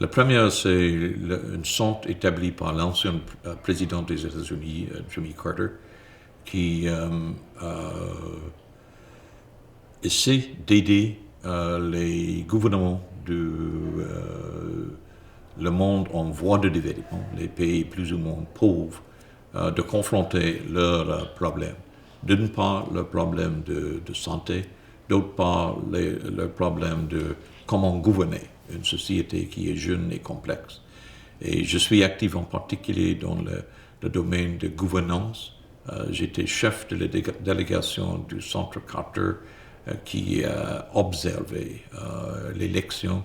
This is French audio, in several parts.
La première, c'est un centre établi par l'ancien président des États-Unis, Jimmy Carter, qui essaie d'aider les gouvernements le monde en voie de développement, les pays plus ou moins pauvres, de confronter leurs problèmes. D'une part, le problème de santé, d'autre part, le problème de comment gouverner une société qui est jeune et complexe. Et je suis actif en particulier dans le domaine de gouvernance. J'étais chef de la délégation du Centre Carter qui a observé l'élection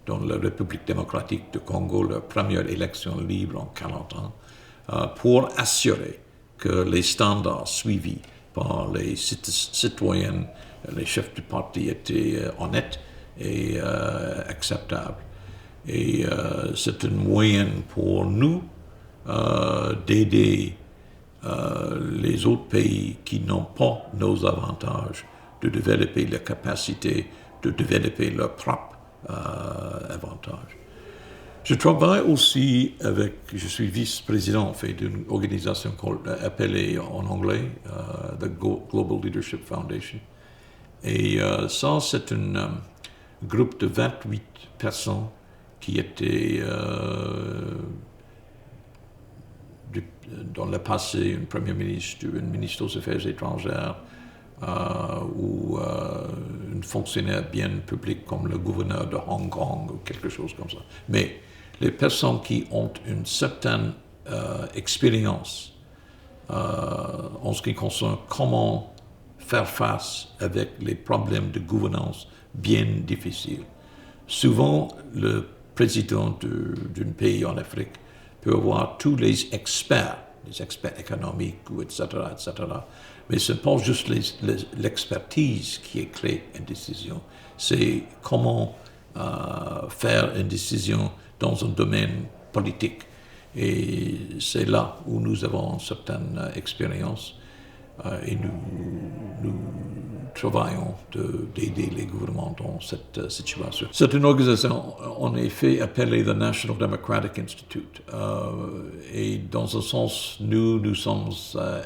dans la République démocratique du Congo, la première élection libre en 40 ans, pour assurer que les standards suivis par les citoyens, les chefs du parti étaient honnêtes et acceptables. Et c'est un moyen pour nous d'aider les autres pays qui n'ont pas nos avantages de développer la capacité de développer leurs propres avantages. Je travaille aussi je suis vice-président en fait d'une organisation appelée en anglais The Global Leadership Foundation. Et ça, c'est un groupe de 28 personnes qui étaient dans le passé un premier ministre, un ministre des Affaires étrangères ou un fonctionnaire bien public comme le gouverneur de Hong Kong ou quelque chose comme ça. Mais les personnes qui ont une certaine expérience en ce qui concerne comment faire face avec les problèmes de gouvernance bien difficiles. Souvent, le président d'un pays en Afrique peut avoir tous les experts économiques, etc., etc. Mais ce n'est pas juste l'expertise qui est clé en décision, c'est comment faire une décision dans un domaine politique. Et c'est là où nous avons une certaine expérience et nous travaillons d'aider les gouvernements dans cette situation. C'est une organisation, en effet, appelée the National Democratic Institute. Et dans un sens, nous sommes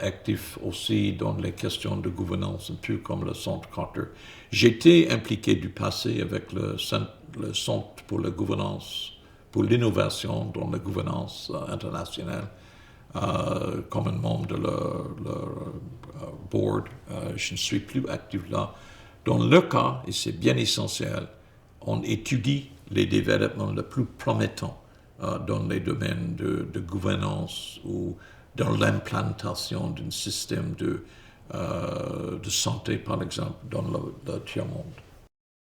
actifs aussi dans les questions de gouvernance, un peu comme le Centre Carter. J'étais impliqué du passé avec le Centre pour la gouvernance, pour l'innovation dans la gouvernance internationale. Comme un membre de leur board, je ne suis plus actif là. Dans le cas, et c'est bien essentiel, on étudie les développements les plus promettants dans les domaines de gouvernance ou dans l'implantation d'un système de santé, par exemple, dans le tiers-monde.